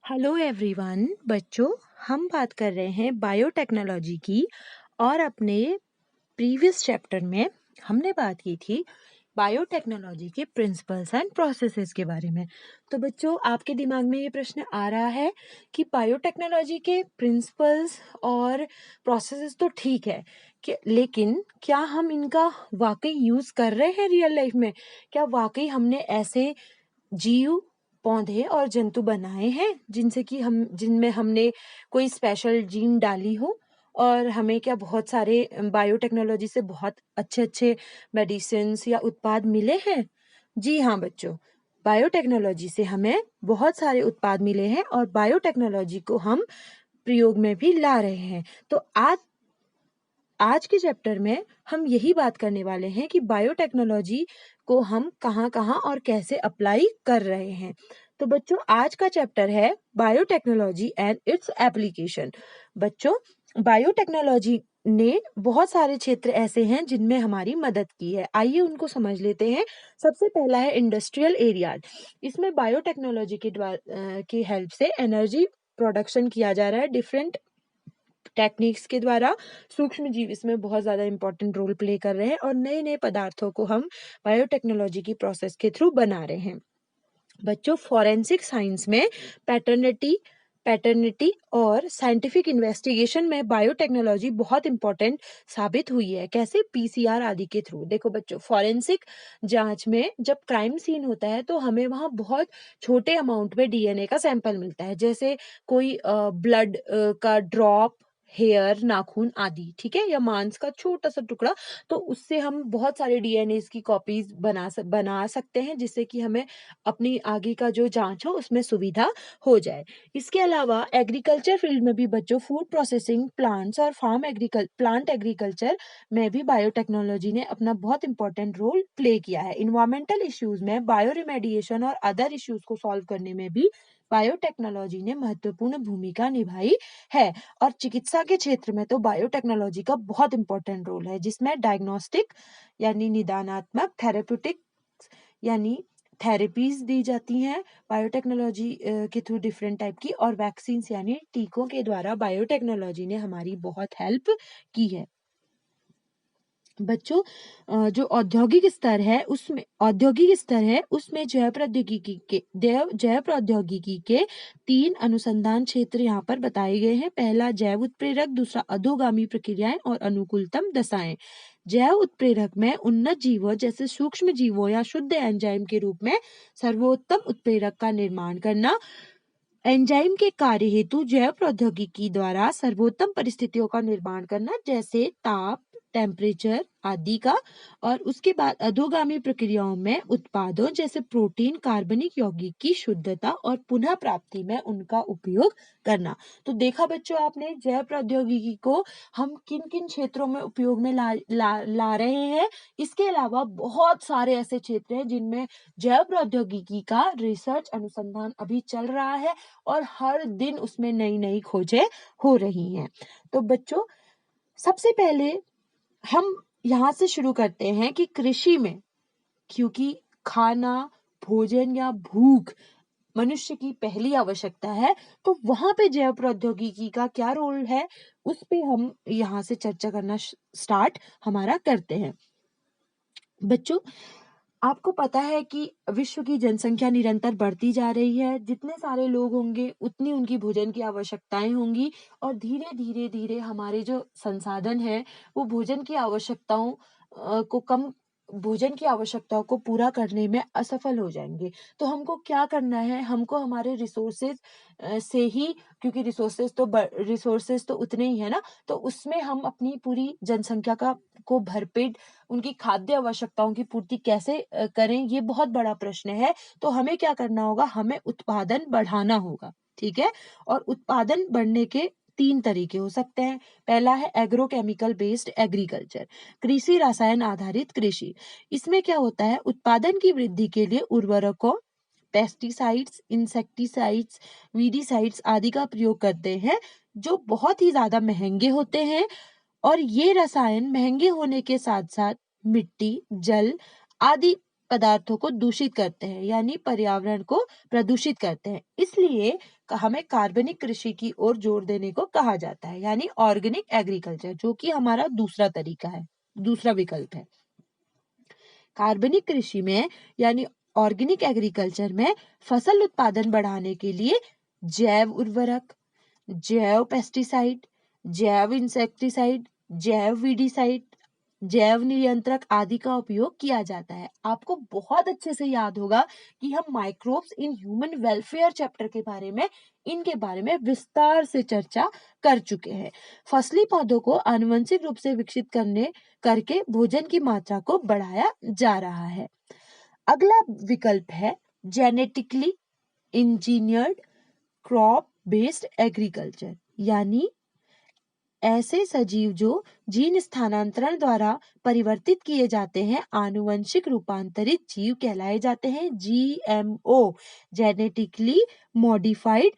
Hello everyone बच्चों। हम बात कर रहे हैं बायोटेक्नोलॉजी की। और अपने प्रीवियस चैप्टर में हमने बात की थी बायोटेक्नोलॉजी के प्रिंसिपल्स एंड प्रोसेसेस के बारे में। तो बच्चों, आपके दिमाग में ये प्रश्न आ रहा है कि बायोटेक्नोलॉजी के प्रिंसिपल्स और प्रोसेसेस तो ठीक है कि, लेकिन क्या हम इनका वाकई यूज कर रहे हैं रियल लाइफ में? क्या वाकई हमने ऐसे जीव, पौधे और जंतु बनाए हैं जिनमें हमने कोई स्पेशल जीन डाली हो? और हमें क्या बहुत सारे बायोटेक्नोलॉजी से बहुत अच्छे अच्छे मेडिसिन्स या उत्पाद मिले हैं? जी हाँ बच्चों, बायोटेक्नोलॉजी से हमें बहुत सारे उत्पाद मिले हैं और बायोटेक्नोलॉजी को हम प्रयोग में भी ला रहे हैं। तो आज के चैप्टर में हम यही बात करने वाले हैं कि बायोटेक्नोलॉजी को हम कहाँ कहाँ और कैसे अप्लाई कर रहे हैं। तो बच्चों, आज का चैप्टर है बायोटेक्नोलॉजी एंड इट्स एप्लीकेशन। बच्चों, बायोटेक्नोलॉजी ने बहुत सारे क्षेत्र ऐसे हैं जिनमें हमारी मदद की है। आइए उनको समझ लेते हैं। सबसे पहला है इंडस्ट्रियल एरिया। इसमें बायोटेक्नोलॉजी के द्वारा की हेल्प से एनर्जी प्रोडक्शन किया जा रहा है। डिफरेंट टेक्निक्स के द्वारा सूक्ष्म जीव इसमें बहुत ज़्यादा इंपॉर्टेंट रोल प्ले कर रहे हैं और नए नए पदार्थों को हम बायोटेक्नोलॉजी की प्रोसेस के थ्रू बना रहे हैं। बच्चों, फॉरेंसिक साइंस में पैटर्निटी पैटर्निटी और साइंटिफिक इन्वेस्टिगेशन में बायोटेक्नोलॉजी बहुत इंपॉर्टेंट साबित हुई है। कैसे? पीसीआर आदि के थ्रू। देखो बच्चों, फॉरेंसिक जांच में जब क्राइम सीन होता है तो हमें वहां बहुत छोटे अमाउंट में डीएनए का सैंपल मिलता है, जैसे कोई ब्लड का ड्रॉप, हेयर, नाखून आदि, ठीक है, या मांस का छोटा सा टुकड़ा। तो उससे हम बहुत सारे डीएनए की कॉपीज बना सकते हैं, जिससे कि हमें अपनी आगे का जो जांच हो उसमें सुविधा हो जाए। इसके अलावा एग्रीकल्चर फील्ड में भी बच्चों, फूड प्रोसेसिंग प्लांट्स और प्लांट एग्रीकल्चर में भी बायोटेक्नोलॉजी ने अपना बहुत इंपॉर्टेंट रोल प्ले किया है। इन्वायरमेंटल इश्यूज में बायो रिमेडिएशन और अदर इश्यूज को सॉल्व करने में भी बायोटेक्नोलॉजी ने महत्वपूर्ण भूमिका निभाई है। और चिकित्सा के क्षेत्र में तो बायोटेक्नोलॉजी का बहुत इंपॉर्टेंट रोल है, जिसमें डायग्नोस्टिक यानी निदानात्मक, थेरेप्यूटिक यानी थेरेपीज दी जाती हैं बायोटेक्नोलॉजी के थ्रू डिफरेंट टाइप की, और वैक्सीन यानी टीकों के द्वारा बायोटेक्नोलॉजी ने हमारी बहुत हेल्प की है। बच्चों, जो औद्योगिक स्तर है उसमें जैव प्रौद्योगिकी के 3 अनुसंधान क्षेत्र यहाँ पर बताए गए हैं। पहला जैव उत्प्रेरक, दूसरा अधोगामी प्रक्रियाएं और अनुकूलतम दशाएं। जैव उत्प्रेरक में उन्नत जीवों जैसे सूक्ष्म जीवों या शुद्ध एंजाइम के रूप में सर्वोत्तम उत्प्रेरक का निर्माण करना। एंजाइम के कार्य हेतु जैव प्रौद्योगिकी द्वारा सर्वोत्तम परिस्थितियों का निर्माण करना, जैसे ताप, टेम्परेचर आदि का। और उसके बाद अधोगामी प्रक्रियाओं में उत्पादों जैसे प्रोटीन, कार्बनिक यौगिक की शुद्धता और पुनः प्राप्ति में उनका उपयोग करना। तो देखा बच्चों आपने, जैव प्रौद्योगिकी को हम किन किन क्षेत्रों में उपयोग में ला रहे हैं। इसके अलावा बहुत सारे ऐसे क्षेत्र हैं जिनमें जैव प्रौद्योगिकी का रिसर्च अनुसंधान अभी चल रहा है और हर दिन उसमें नई नई खोजें हो रही हैं। तो बच्चों, सबसे पहले हम यहाँ से शुरू करते हैं कि कृषि में, क्योंकि खाना, भोजन या भूख मनुष्य की पहली आवश्यकता है, तो वहां पे जैव प्रौद्योगिकी का क्या रोल है उस पे हम यहाँ से चर्चा करना स्टार्ट हमारा करते हैं। बच्चों, आपको पता है कि विश्व की जनसंख्या निरंतर बढ़ती जा रही है। जितने सारे लोग होंगे उतनी उनकी भोजन की आवश्यकताएं होंगी, और धीरे धीरे धीरे हमारे जो संसाधन है वो भोजन की आवश्यकताओं को पूरा करने में असफल हो जाएंगे। तो हमको क्या करना है? हमको हमारे रिसोर्सेज से ही, क्योंकि रिसोर्सेज तो उतने ही है ना, तो उसमें हम अपनी पूरी जनसंख्या को भरपेट उनकी खाद्य आवश्यकताओं की पूर्ति कैसे करें, ये बहुत बड़ा प्रश्न है। तो हमें क्या करना होगा? हमें उत्पादन बढ़ाना होगा, ठीक है। और उत्पादन बढ़ने के 3 तरीके हो सकते हैं। पहला है एग्रोकेमिकल बेस्ड एग्रीकल्चर, कृषि रसायन आधारित कृषि। इसमें क्या होता है? उत्पादन की वृद्धि के लिए उर्वरकों, पेस्टिसाइड्स, इंसेक्टिसाइड्स, वीडीसाइड्स आदि का प्रयोग करते हैं, जो बहुत ही ज्यादा महंगे होते हैं। और ये रसायन महंगे होने के साथ साथ मिट्टी, जल आदि पदार्थों को दूषित करते हैं, यानी पर्यावरण को प्रदूषित करते हैं। इसलिए हमें कार्बनिक कृषि की ओर जोर देने को कहा जाता है, यानी ऑर्गेनिक एग्रीकल्चर, जो कि हमारा दूसरा तरीका है, दूसरा विकल्प है। कार्बनिक कृषि में यानी ऑर्गेनिक एग्रीकल्चर में फसल उत्पादन बढ़ाने के लिए जैव उर्वरक, जैव पेस्टिसाइड, जैव इंसेक्टिसाइड, जैव वीडिसाइड, जैव नियंत्रक आदि का उपयोग किया जाता है। आपको बहुत अच्छे से याद होगा कि हम microbes in human welfare chapter के बारे में इनके बारे में विस्तार से चर्चा कर चुके हैं। फसली पौधों को आनुवंशिक रूप से विकसित करके भोजन की मात्रा को बढ़ाया जा रहा है। अगला विकल्प है genetically engineered crop based agriculture, यानी ऐसे सजीव जो जीन स्थानांतरण द्वारा परिवर्तित किए जाते हैं आनुवंशिक रूपांतरित जीव कहलाए जाते हैं। जीएमओ, जेनेटिकली मॉडिफाइड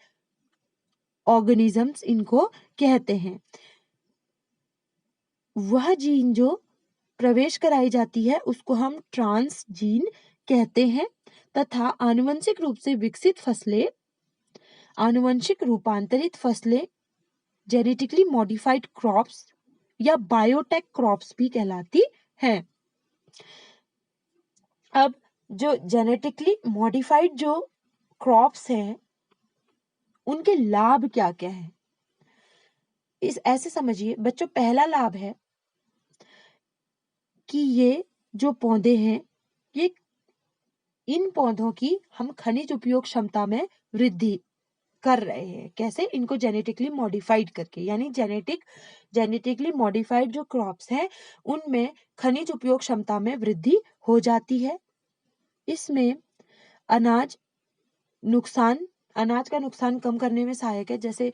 ऑर्गेनिजम्स इनको कहते हैं। वह जीन जो प्रवेश कराई जाती है उसको हम ट्रांस जीन कहते हैं, तथा आनुवंशिक रूप से विकसित फसलें, आनुवंशिक रूपांतरित फसलें जेनेटिकली मॉडिफाइड क्रॉप्स या बायोटेक क्रॉप्स भी कहलाती हैं। अब जो जेनेटिकली मॉडिफाइड जो क्रॉप्स हैं उनके लाभ क्या क्या है, इस ऐसे समझिए बच्चों। पहला लाभ है कि ये जो पौधे हैं, ये इन पौधों की हम खनिज उपयोग क्षमता में वृद्धि कर रहे हैं। कैसे? इनको जेनेटिकली मॉडिफाइड करके, यानी जेनेटिकली मॉडिफाइड जो क्रॉप्स हैं उनमें खनिज उपयोग क्षमता में वृद्धि हो जाती है। इसमें अनाज का नुकसान कम करने में सहायक है। जैसे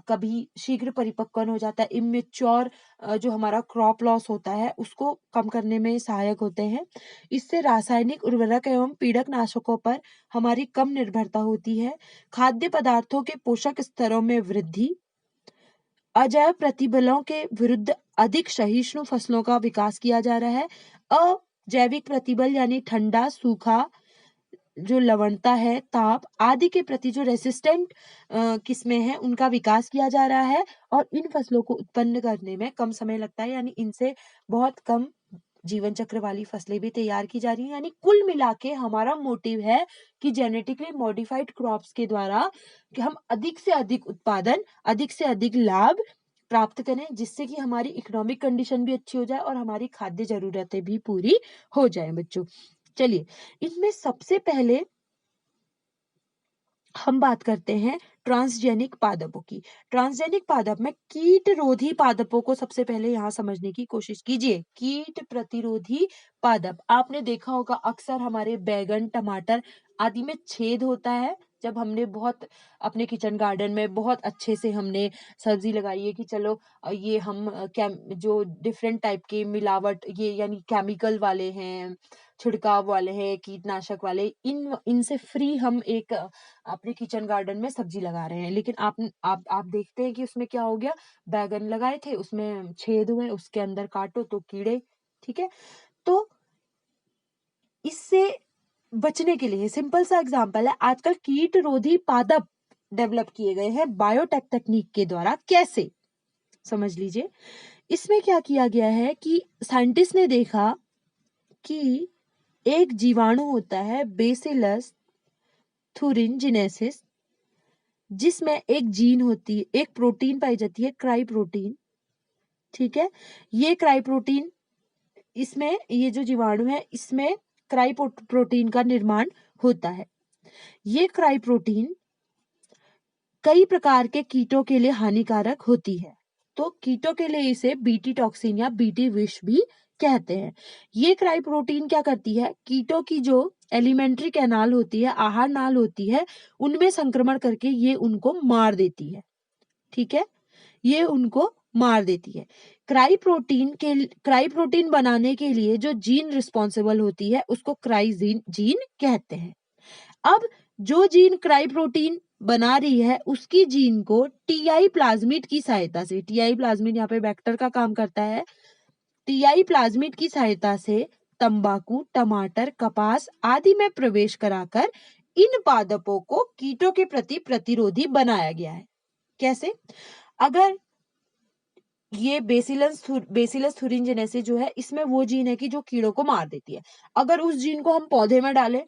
कभी शीघ्र परिपक्वन हो जाता है, इमेच्योर जो हमारा क्रॉप लॉस होता है उसको कम करने में सहायक होते हैं। इससे रासायनिक उर्वरक एवं पीड़कनाशकों पर हमारी कम निर्भरता होती है। खाद्य पदार्थों के पोषक स्तरों में वृद्धि, अजैव प्रतिबलों के विरुद्ध अधिक सहिष्णु फसलों का विकास किया जा रहा है। अजैविक प्रतिबल यानी ठंडा, सूखा, जो लवणता है, ताप आदि के प्रति जो रेसिस्टेंट किस्में हैं उनका विकास किया जा रहा है और इन फसलों को उत्पन्न करने में कम समय लगता है, यानी इनसे बहुत कम जीवन चक्र वाली फसलें भी तैयार की जा रही हैं। यानी कुल मिला के हमारा मोटिव है कि जेनेटिकली मॉडिफाइड क्रॉप्स के द्वारा कि हम अधिक से अधिक उत्पादन, अधिक से अधिक लाभ प्राप्त करें, जिससे कि हमारी इकोनॉमिक कंडीशन भी अच्छी हो जाए और हमारी खाद्य जरूरतें भी पूरी हो जाए। बच्चों चलिए, इनमें सबसे पहले हम बात करते हैं ट्रांसजेनिक पादपों की। ट्रांसजेनिक पादप में कीट रोधी पादपों को सबसे पहले यहाँ समझने की कोशिश कीजिए। कीट प्रतिरोधी पादप, आपने देखा होगा अक्सर हमारे बैगन, टमाटर आदि में छेद होता है। जब हमने बहुत अपने किचन गार्डन में बहुत अच्छे से हमने सब्जी लगाई है कि चलो ये हम जो डिफरेंट टाइप के मिलावट, ये यानी केमिकल वाले हैं, छिड़काव वाले हैं, कीटनाशक वाले, इनसे फ्री हम एक अपने किचन गार्डन में सब्जी लगा रहे हैं। लेकिन आप देखते हैं कि उसमें क्या हो गया, बैगन लगाए थे उसमें छेद हुए, उसके अंदर काटो तो कीड़े। ठीक है, तो इससे बचने के लिए सिंपल सा एग्जांपल है, आजकल कीट रोधी पादप डेवलप किए गए हैं बायोटेक तकनीक के द्वारा। कैसे? समझ लीजिए। इसमें क्या किया गया है कि साइंटिस्ट ने देखा कि एक जीवाणु होता है बेसिलस थुरिनजिनेसिस, जिसमें एक जीन होती है, एक प्रोटीन पाई जाती है, क्राई प्रोटीन। ठीक है, ये क्राई प्रोटीन, इसमें ये जो जीवाणु है इसमें क्राई प्रोटीन का निर्माण होता है। ये क्राई प्रोटीन कई प्रकार के कीटों के लिए हानिकारक होती है, तो कीटों के लिए इसे बीटी टॉक्सिन या बीटी विष भी कहते हैं। ये क्राई प्रोटीन क्या करती है, कीटों की जो एलिमेंट्री कैनाल होती है, आहार नाल होती है, उनमें संक्रमण करके ये उनको मार देती है। ठीक है, ये उनको मार देती है। क्राई प्रोटीन बनाने के लिए जो जीन रिस्पॉन्सिबल होती है उसको क्राई जीन कहते हैं। अब जो जीन क्राई प्रोटीन बना रही है उसकी जीन को टीआई प्लाज्मिड की सहायता से, टीआई प्लाज्मिड यहाँ पे वेक्टर का काम करता है, टीआई प्लाज्मिड की सहायता से तंबाकू, टमाटर, कपास आदि में प्रवेश कराकर इन पादपों को कीटों के प्रति प्रतिरोधी बनाया गया है। कैसे? अगर ये बेसिलस थुरिनजेनेसिस जो है, इसमें वो जीन है कि जो कीड़ों को मार देती है। अगर उस जीन को हम पौधे में डालें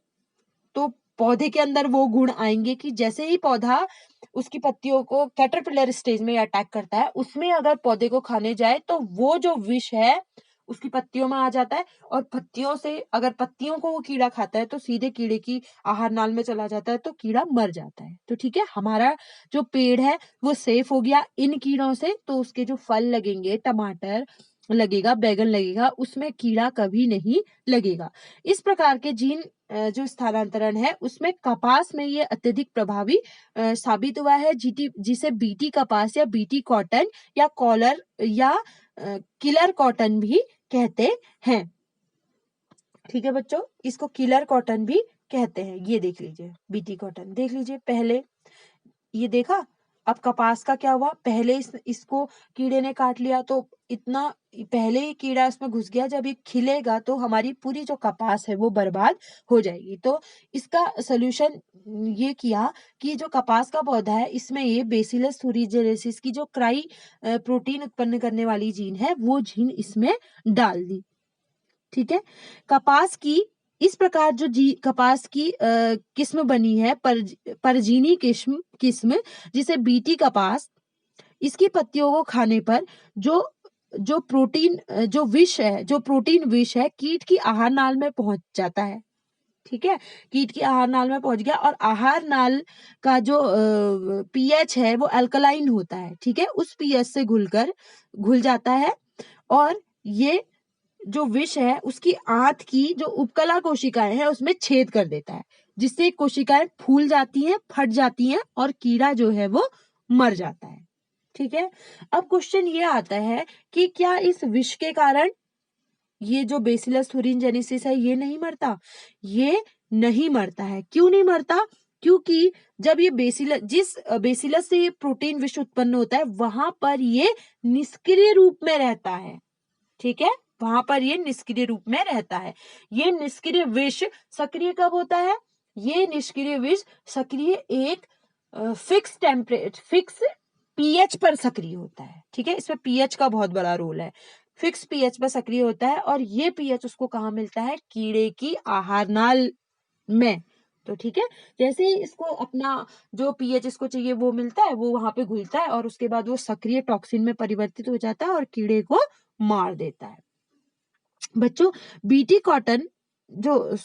तो पौधे के अंदर वो गुण आएंगे कि जैसे ही पौधा उसकी पत्तियों को कैटरपिलर स्टेज में अटैक करता है, उसमें अगर पौधे को खाने जाए तो वो जो विष है उसकी पत्तियों में आ जाता है, और पत्तियों से अगर पत्तियों को वो कीड़ा खाता है तो सीधे कीड़े की आहार नाल में चला जाता है, तो कीड़ा मर जाता है। तो ठीक है, हमारा जो पेड़ है वो सेफ हो गया इन कीड़ों से। तो उसके जो फल लगेंगे, टमाटर लगेगा, बैगन लगेगा, उसमें कीड़ा कभी नहीं लगेगा। इस प्रकार के जीन जो स्थानांतरण है उसमें कपास में ये अत्यधिक प्रभावी साबित हुआ है, जिसे बीटी कपास या बीटी कॉटन या कॉलर या किलर कॉटन भी कहते हैं। ठीक है बच्चों, इसको किलर कॉटन भी कहते हैं। ये देख लीजिए, बीटी कॉटन देख लीजिए। पहले ये देखा, अब कपास का क्या हुआ, पहले इसको कीड़े ने काट लिया तो इतना पहले ही कीड़ा इसमें घुस गया, जब ये खिलेगा तो हमारी पूरी जो कपास है वो बर्बाद हो जाएगी। तो इसका सोल्यूशन ये किया कि जो कपास का पौधा है इसमें ये बेसिलस थुरिनजेनेसिस की जो क्राई प्रोटीन उत्पन्न करने वाली जीन है वो जीन इसमें डाल दी। ठीक है, कपास की इस प्रकार जो कपास की किस्म बनी है, परजीनी किस्म जिसे बीटी कपास, इसकी पत्तियों को खाने पर जो प्रोटीन जो प्रोटीन विष है कीट की आहार नाल में पहुंच जाता है। ठीक है, कीट की आहार नाल में पहुंच गया, और आहार नाल का जो पीएच है वो अल्कलाइन होता है। ठीक है, उस पीएच से घुल जाता है, और ये जो विष है उसकी आंत की जो उपकला कोशिकाएं हैं उसमें छेद कर देता है, जिससे कोशिकाएं फूल जाती हैं, फट जाती हैं, और कीड़ा जो है वो मर जाता है। ठीक है, अब क्वेश्चन ये आता है कि क्या इस विष के कारण ये जो बेसिलस थुरिनजेनेसिस है ये नहीं मरता? ये नहीं मरता है। क्यों नहीं मरता? क्योंकि जब ये बेसिलस से ये प्रोटीन विष उत्पन्न होता है वहां पर ये निष्क्रिय रूप में रहता है। ठीक है, वहां पर ये निष्क्रिय रूप में रहता है। ये निष्क्रिय विष सक्रिय कब होता है? ये निष्क्रिय विष सक्रिय एक फिक्स पीएच पर सक्रिय होता है। ठीक है, इसमें पीएच का बहुत बड़ा रोल है। फिक्स पीएच पर सक्रिय होता है, और ये पीएच उसको कहाँ मिलता है? कीड़े की आहार नाल में। तो ठीक है, जैसे ही इसको अपना जो पीएच इसको चाहिए वो मिलता है, वो वहां पे घुलता है, और उसके बाद वो सक्रिय टॉक्सिन में परिवर्तित हो जाता है और कीड़े को मार देता है। बच्चों, बीटी कॉटन जो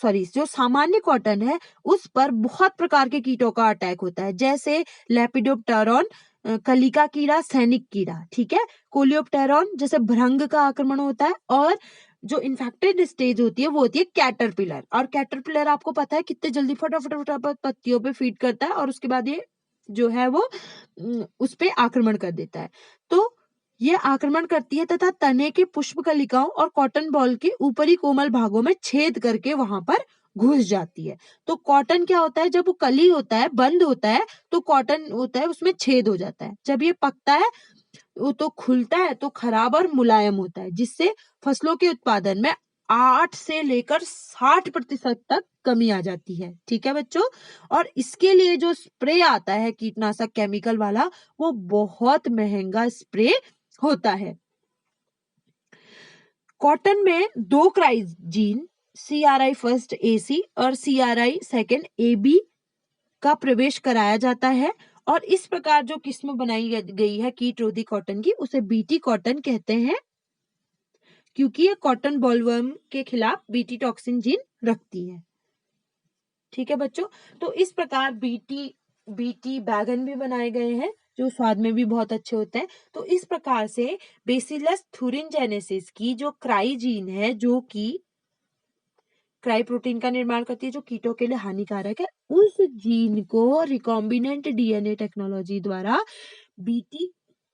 सामान्य कॉटन है उस पर बहुत प्रकार के कीटों का अटैक होता है, जैसे लेपिडोप्टेरॉन कलिका कीड़ा, सैनिक कीड़ा। ठीक है, कोलियोप्टेरॉन जैसे भृंग का आक्रमण होता है, और जो इन्फेक्टेड स्टेज होती है वो होती है कैटरपिलर। और कैटरपिलर आपको पता है कितने जल्दी फटाफट पत्तियों पे फीड करता है, और उसके बाद ये जो है वो उस पे आक्रमण कर देता है। तो ये आक्रमण करती है तथा तने के पुष्प कलिकाओं और कॉटन बॉल के ऊपरी कोमल भागों में छेद करके वहां पर घुस जाती है। तो कॉटन क्या होता है, जब वो कली होता है, बंद होता है, तो कॉटन होता है उसमें छेद हो जाता है। जब ये पकता है वो तो खुलता है तो खराब और मुलायम होता है, जिससे फसलों के उत्पादन में 8 से लेकर 60% तक कमी आ जाती है। ठीक है बच्चों, और इसके लिए जो स्प्रे आता है कीटनाशक केमिकल वाला, वो बहुत महंगा स्प्रे होता है। कॉटन में 2 cries gene CRI first AC और CRI सेकेंड AB का प्रवेश कराया जाता है, और इस प्रकार जो किस्म बनाई गई है कीट रोधी कॉटन की उसे बीटी कॉटन कहते हैं, क्योंकि ये कॉटन बॉलवर्म के खिलाफ बीटी टॉक्सिन जीन रखती है। ठीक है बच्चों, तो इस प्रकार बीटी बैगन भी बनाए गए हैं जो स्वाद में भी बहुत अच्छे होते हैं। तो इस प्रकार से बेसिलस थुरिनजेनेसिस की जो क्राई जीन है, जो कि क्राई प्रोटीन का निर्माण करती है जो कीटों के लिए हानिकारक है, उस जीन को रिकॉम्बिनेंट DNA टेक्नोलॉजी द्वारा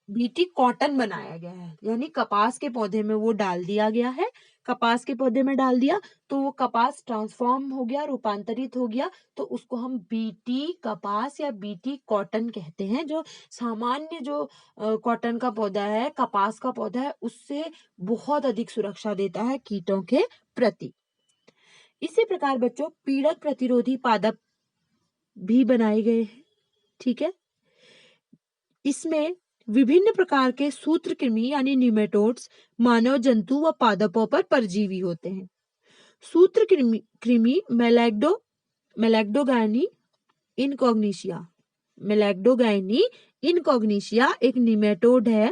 बीटी कॉटन बनाया गया है। यानी कपास के पौधे में वो डाल दिया गया है, कपास के पौधे में डाल दिया तो वो कपास ट्रांसफॉर्म हो गया, रूपांतरित हो गया, तो उसको हम बीटी कपास या बीटी कॉटन कहते हैं। जो सामान्य जो कॉटन का पौधा है, कपास का पौधा है, उससे बहुत अधिक सुरक्षा देता है कीटों के प्रति। इसी प्रकार बच्चों पीड़क प्रतिरोधी पादप भी बनाए गए हैं। ठीक है, इसमें विभिन्न प्रकार के सूत्रकृमि यानी निमेटोड्स मानव जंतु व पादपों पर परजीवी होते हैं। सूत्रकृमि कृमि मेलेग्डोगायनी इनकॉग्निशिया एक निमेटोड है।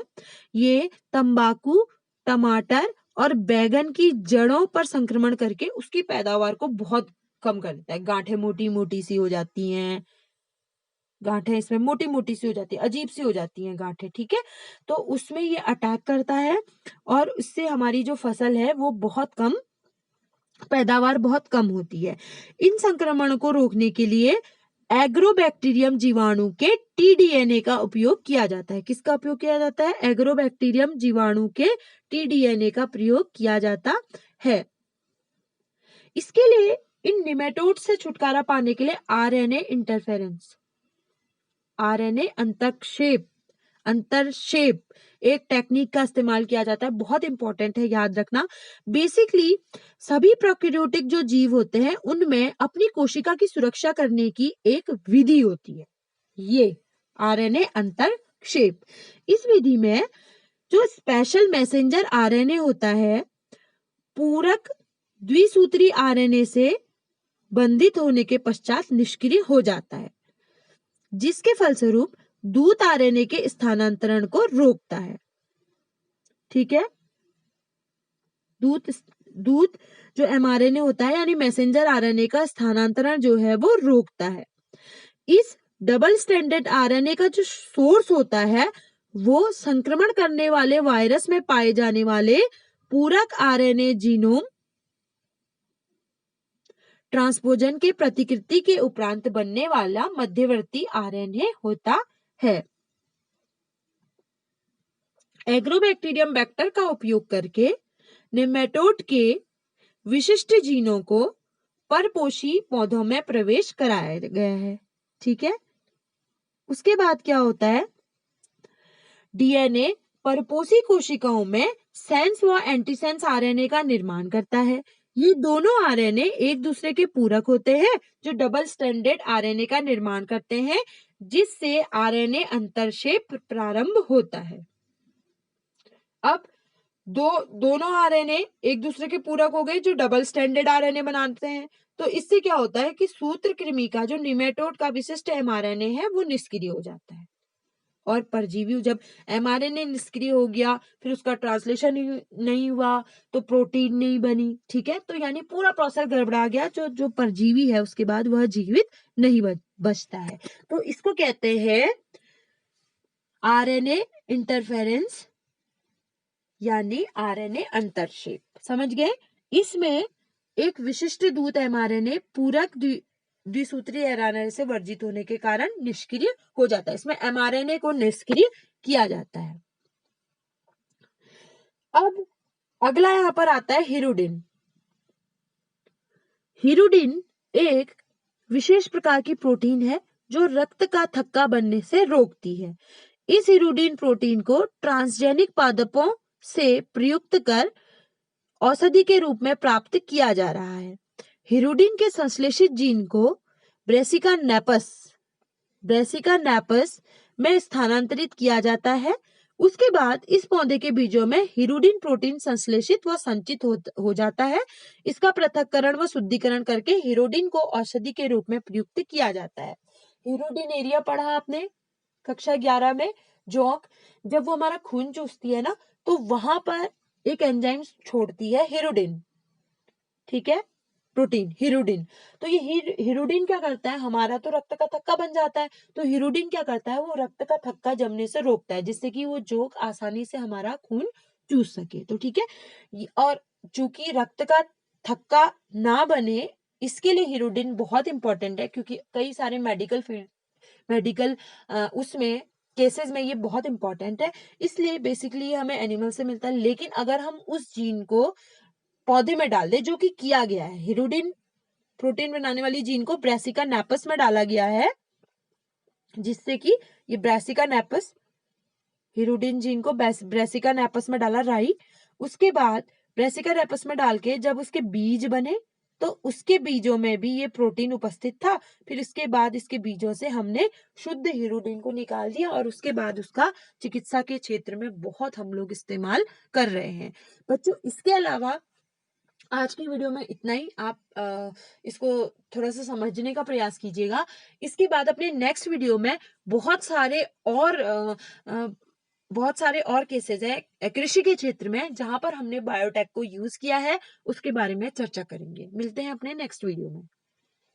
ये तंबाकू, टमाटर और बैगन की जड़ों पर संक्रमण करके उसकी पैदावार को बहुत कम कर देता है। गांठें मोटी मोटी सी हो जाती हैं, गांठें इसमें मोटी मोटी सी हो जाती है, अजीब सी हो जाती हैं गांठें। ठीक है, तो उसमें ये अटैक करता है और इससे हमारी जो फसल है वो बहुत कम, पैदावार बहुत कम होती है। इन संक्रमण को रोकने के लिए एग्रोबैक्टीरियम जीवाणु के टीडीएनए का उपयोग किया जाता है। किसका उपयोग किया जाता है? एग्रोबैक्टीरियम जीवाणु के टीडीएनए का प्रयोग किया जाता है। इसके लिए इन निमेटोड से छुटकारा पाने के लिए आरएनए इंटरफेरेंस, आरएनए अंतरक्षेप एक टेक्निक का इस्तेमाल किया जाता है। बहुत इंपॉर्टेंट है, याद रखना। बेसिकली सभी प्रोकैरियोटिक जो जीव होते हैं उनमें अपनी कोशिका की सुरक्षा करने की एक विधि होती है, ये आरएनए अंतरक्षेप। इस विधि में जो स्पेशल मैसेंजर आरएनए होता है पूरक द्विसूत्री आरएनए से बंधित होने के पश्चात निष्क्रिय हो जाता है, जिसके फलस्वरूप दूत आरएनए के स्थानांतरण को रोकता है। ठीक है, दूत जो एमआरएनए होता है यानी मैसेंजर आरएनए का स्थानांतरण जो है वो रोकता है। इस डबल स्टैंडर्ड आरएनए का जो सोर्स होता है वो संक्रमण करने वाले वायरस में पाए जाने वाले पूरक आरएनए जीनोम ट्रांसपोजन के प्रतिकृति के उपरांत बनने वाला मध्यवर्ती आरएनए होता है। एग्रोबैक्टीरियम वेक्टर का उपयोग करके नेमेटोड के विशिष्ट जीनों को परपोषी पौधों में प्रवेश कराया गया है। ठीक है, उसके बाद क्या होता है? डीएनए परपोषी कोशिकाओं में सेंस व एंटीसेंस आरएनए का निर्माण करता है। ये दोनों आरएनए एक दूसरे के पूरक होते हैं जो डबल स्टैंडर्ड आरएनए का निर्माण करते हैं, जिससे आरएनए अंतरक्षेप प्रारंभ होता है। अब दोनों आरएनए एक दूसरे के पूरक हो गए जो डबल स्टैंडर्ड आरएनए बनाते हैं। तो इससे क्या होता है कि सूत्रकृमि का जो निमेटोड का विशिष्ट एमआरएनए है वो निष्क्रिय हो जाता है, और परजीवी जब एमआरएनए निष्क्रिय हो गया फिर उसका ट्रांसलेशन नहीं हुआ तो प्रोटीन नहीं बनी। ठीक है, तो यानी पूरा प्रोसेस गड़बड़ा गया, जो परजीवी है उसके बाद वह जीवित नहीं बचता है। तो इसको कहते हैं आरएनए इंटरफेरेंस यानी आरएनए अंतरक्षेप। समझ गए? इसमें एक विशिष्ट दूत एमआरएनए पूरक द्विसूत्री आरएनए से वर्जित होने के कारण निष्क्रिय हो जाता है। इसमें एमआरएनए को निष्क्रिय किया जाता है। अब अगला यहां पर आता है हिरुडिन। हिरुडिन एक विशेष प्रकार की प्रोटीन है जो रक्त का थक्का बनने से रोकती है। इस हिरुडिन प्रोटीन को ट्रांसजेनिक पादपों से प्रयुक्त कर औषधि के रूप में प्राप्त किया जा रहा है। हिरुडिन के संश्लेषित जीन को ब्रेसिका नैपस में स्थानांतरित किया जाता है। उसके बाद इस पौधे के बीजों में हिरुडिन प्रोटीन संश्लेषित व संचित हो जाता है। इसका पृथक्करण व शुद्धिकरण करके हिरुडिन को औषधि के रूप में प्रयुक्त किया जाता है। हिरुडिन एरिया पढ़ा आपने कक्षा 11 में। जोंक जब वो हमारा खून चूसती है ना तो वहां पर एक एंजाइम छोड़ती है हिरुडिन। ठीक है, प्रोटीन हिरुडिन। तो ये हिरुडिन क्या करता है? हमारा तो रक्त का थक्का बन जाता है, तो हिरुडिन क्या करता है? वो रक्त का थक्का जमने से रोकता है, जिससे कि वो जोंक आसानी से हमारा खून चूस सके। तो ठीक है, और चूंकि रक्त का थक्का ना बने इसके लिए हिरुडिन बहुत इंपॉर्टेंट है, क्योंकि कई सारे मेडिकल उसमें केसेस में ये बहुत इंपॉर्टेंट है। इसलिए बेसिकली ये हमें एनिमल से मिलता है, लेकिन अगर हम उस जीन को पौधे में डाल दे, जो कि किया गया है, हिरुडिन प्रोटीन बनाने वाली जीन को ब्रेसिका नैपस में डाला गया है, जिससे कि ये ब्रेसिका नैपस हिरुडिन जीन को ब्रेसिका नैपस में डाला, राइट। उसके बाद ब्रेसिका नैपस में डाल के जब उसके बीज बने तो उसके बीजों में भी ये प्रोटीन उपस्थित था। फिर इसके बाद इसके बीजों से हमने शुद्ध हीरोडिन को निकाल दिया और उसके बाद उसका चिकित्सा के क्षेत्र में बहुत हम लोग इस्तेमाल कर रहे हैं। बच्चों, इसके अलावा आज की वीडियो में इतना ही। आप इसको थोड़ा सा समझने का प्रयास कीजिएगा। इसके बाद अपने नेक्स्ट वीडियो में बहुत सारे और अ, बहुत सारे और केसेस है कृषि के क्षेत्र में जहां पर हमने बायोटेक को यूज किया है, उसके बारे में चर्चा करेंगे। मिलते हैं अपने नेक्स्ट वीडियो में।